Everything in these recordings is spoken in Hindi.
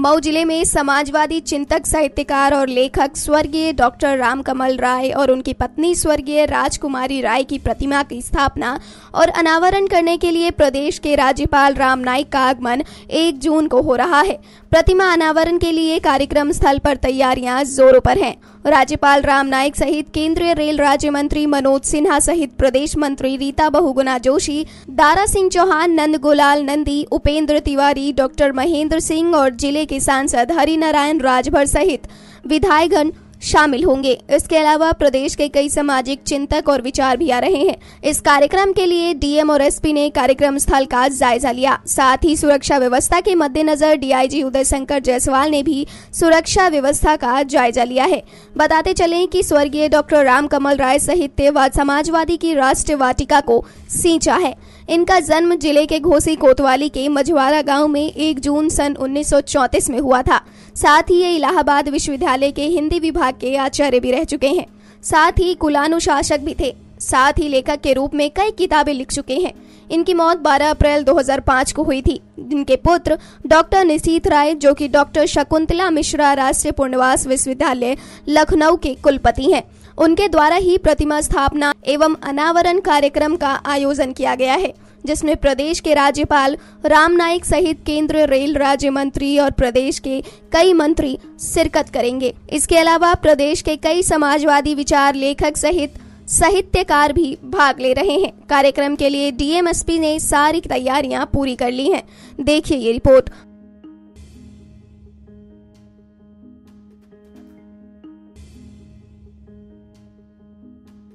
मऊ जिले में समाजवादी चिंतक, साहित्यकार और लेखक स्वर्गीय डॉक्टर रामकमल राय और उनकी पत्नी स्वर्गीय राजकुमारी राय की प्रतिमा की स्थापना और अनावरण करने के लिए प्रदेश के राज्यपाल राम नाईक का आगमन 1 जून को हो रहा है। प्रतिमा अनावरण के लिए कार्यक्रम स्थल पर तैयारियां जोरों पर हैं। राज्यपाल राम नाईक सहित केंद्रीय रेल राज्य मंत्री मनोज सिन्हा सहित प्रदेश मंत्री रीता बहुगुणा जोशी, दारा सिंह चौहान, नंदगोलाल नंदी, उपेंद्र तिवारी, डॉक्टर महेंद्र सिंह और जिले के सांसद हरिनारायण राजभर सहित विधायकगण शामिल होंगे। इसके अलावा प्रदेश के कई सामाजिक चिंतक और विचार भी आ रहे हैं। इस कार्यक्रम के लिए डीएम और एसपी ने कार्यक्रम स्थल का जायजा लिया। साथ ही सुरक्षा व्यवस्था के मद्देनजर डीआईजी उदय शंकर जायसवाल ने भी सुरक्षा व्यवस्था का जायजा लिया है। बताते चलें कि स्वर्गीय डॉक्टर रामकमल राय साहित्य व समाजवादी की राष्ट्रीय वाटिका को सींचा है। इनका जन्म जिले के घोसी कोतवाली के मझवारा गांव में 1 जून सन 1934 में हुआ था। साथ ही ये इलाहाबाद विश्वविद्यालय के हिंदी विभाग के आचार्य भी रह चुके हैं। साथ ही कुलानुशासक भी थे। साथ ही लेखक के रूप में कई किताबें लिख चुके हैं। इनकी मौत 12 अप्रैल 2005 को हुई थी। इनके पुत्र डॉक्टर निशीथ राय, जो कि डॉक्टर शकुंतला मिश्रा राष्ट्रीय पुनर्वास विश्वविद्यालय लखनऊ के कुलपति हैं, उनके द्वारा ही प्रतिमा स्थापना एवं अनावरण कार्यक्रम का आयोजन किया गया है, जिसमें प्रदेश के राज्यपाल राम नाईक सहित केंद्रीय रेल राज्य मंत्री और प्रदेश के कई मंत्री शिरकत करेंगे। इसके अलावा प्रदेश के कई समाजवादी विचार लेखक सहित साहित्यकार भी भाग ले रहे हैं। कार्यक्रम के लिए डीएमएसपी ने सारी तैयारियां पूरी कर ली हैं। देखिए ये रिपोर्ट।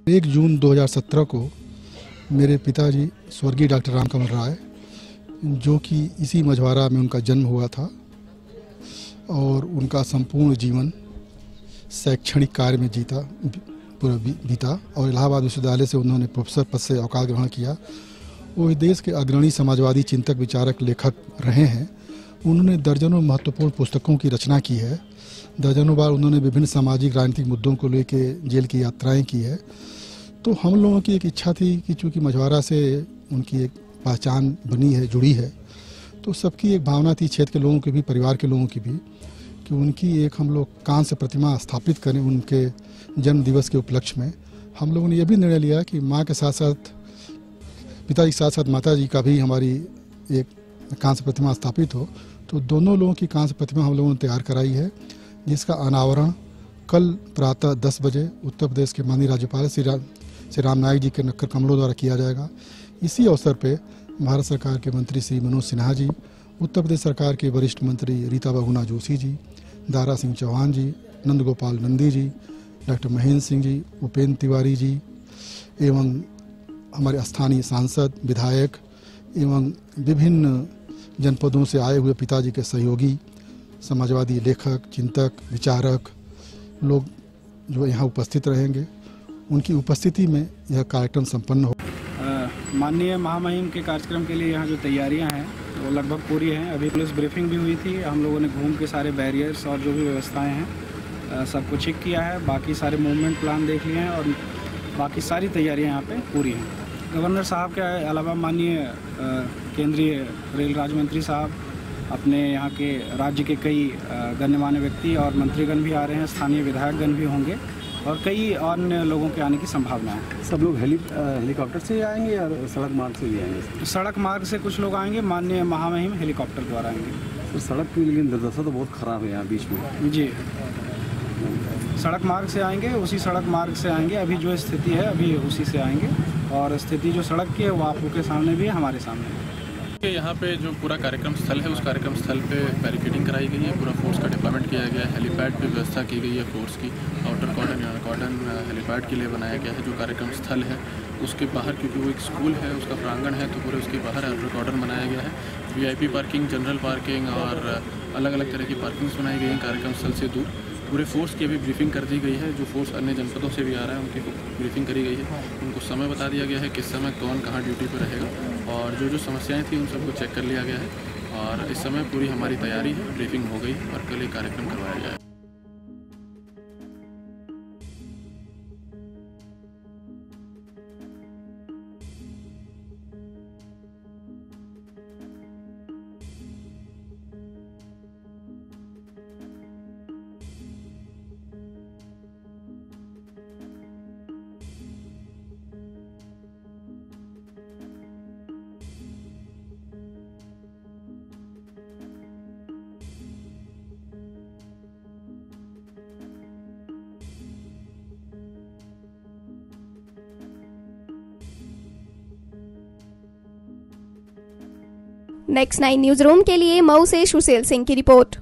1 जून 2017 को मेरे पिताजी स्वर्गीय डॉक्टर रामकमल राय, जो कि इसी मझवारा में उनका जन्म हुआ था और उनका संपूर्ण जीवन शैक्षणिक कार्य में बीता और इलाहाबाद विश्वविद्यालय से उन्होंने प्रोफेसर पद से अवकाश ग्रहण किया। वो देश के अग्रणी समाजवादी चिंतक, विचारक, लेखक रहे हैं। उन्होंने दर्जनों महत्वपूर्ण पुस्तकों की रचना की है। दर्जनों बार उन्होंने विभिन्न सामाजिक राजनीतिक मुद्दों को लेकर जेल की यात्राएं की है। तो हम लोगों की एक इच्छा थी कि चूँकि मझवारा से उनकी एक पहचान बनी है, जुड़ी है, तो सबकी एक भावना थी, क्षेत्र के लोगों की भी, परिवार के लोगों की भी, कि उनकी एक हम लोग कांस्य प्रतिमा स्थापित करें। उनके जन्म दिवस के उपलक्ष्य में हम लोगों ने यह भी निर्णय लिया कि माँ के साथ साथ, पिताजी के साथ साथ माता जी का भी हमारी एक कांस्य प्रतिमा स्थापित हो। तो दोनों लोगों की कांस्य प्रतिमा हम लोगों ने तैयार कराई है, जिसका अनावरण कल प्रातः 10 बजे उत्तर प्रदेश के माननीय राज्यपाल श्री राम नाईक जी के नक्कर कमलों द्वारा किया जाएगा। इसी अवसर पर भारत सरकार के मंत्री श्री मनोज सिन्हा जी, उत्तर प्रदेश सरकार के वरिष्ठ मंत्री रीता बहुगुणा जोशी जी, दारा सिंह चौहान जी, नंदगोपाल नंदी जी, डॉक्टर महेंद्र सिंह जी, उपेंद्र तिवारी जी एवं हमारे स्थानीय सांसद, विधायक एवं विभिन्न जनपदों से आए हुए पिताजी के सहयोगी, समाजवादी लेखक, चिंतक, विचारक लोग जो यहाँ उपस्थित रहेंगे, उनकी उपस्थिति में यह कार्यक्रम संपन्न हो। माननीय महामहिम के कार्यक्रम के लिए यहाँ जो तैयारियाँ हैं वो लगभग पूरी हैं। अभी पुलिस ब्रीफिंग भी हुई थी। हम लोगों ने घूम के सारे बैरियर्स और जो भी व्यवस्थाएं हैं सबको चेक किया है। बाकी सारे मूवमेंट प्लान देख लिए हैं और बाकी सारी तैयारियाँ यहाँ पे पूरी हैं। गवर्नर साहब के अलावा माननीय केंद्रीय रेल राज्य मंत्री साहब, अपने यहाँ के राज्य के कई गण्यमान्य व्यक्ति और मंत्रीगण भी आ रहे हैं। स्थानीय विधायकगण भी होंगे और कई अन्य लोगों के आने की संभावना है। सब लोग हेलीकॉप्टर से आएंगे या सड़क मार्ग से भी आएंगे? सड़क मार्ग से कुछ लोग आएंगे, माननीय महामहिम हेलीकॉप्टर द्वारा आएंगे। तो सड़क की लेकिन दुर्दशा तो बहुत ख़राब है यहाँ बीच में। जी, सड़क मार्ग से आएंगे, उसी सड़क मार्ग से आएंगे। अभी जो स्थिति है अभी उसी से आएंगे और स्थिति जो सड़क की है वो आप लोग के सामने भी है, हमारे सामने है। यहाँ पे जो पूरा कार्यक्रम स्थल है, उस कार्यक्रम स्थल पे बैरिकेडिंग कराई गई है। पूरा फोर्स का डिप्लॉयमेंट किया गया है। हेलीपैड पे व्यवस्था की गई है फोर्स की। आउटर कॉर्डन हेलीपैड के लिए बनाया गया है। जो कार्यक्रम स्थल है उसके बाहर, क्योंकि वो एक स्कूल है, उसका प्रांगण है, तो पूरे उसके बाहर आउटर कॉर्डन बनाया गया है। वीआईपी पार्किंग, जनरल पार्किंग और अलग अलग तरह की पार्किंग्स बनाई गई हैं कार्यक्रम स्थल से दूर। पूरे फोर्स की अभी ब्रीफिंग कर दी गई है। जो फोर्स अन्य जनपदों से भी आ रहा है उनकी ब्रीफिंग करी गई है। उनको समय बता दिया गया है किस समय कौन कहाँ ड्यूटी पर रहेगा और जो जो समस्याएं थी उन सबको चेक कर लिया गया है और इस समय पूरी हमारी तैयारी है। ब्रीफिंग हो गई और कल एक कार्यक्रम करवाया गया है। नेक्स्ट 9 न्यूज रूम के लिए मऊ से सुशील सिंह की रिपोर्ट।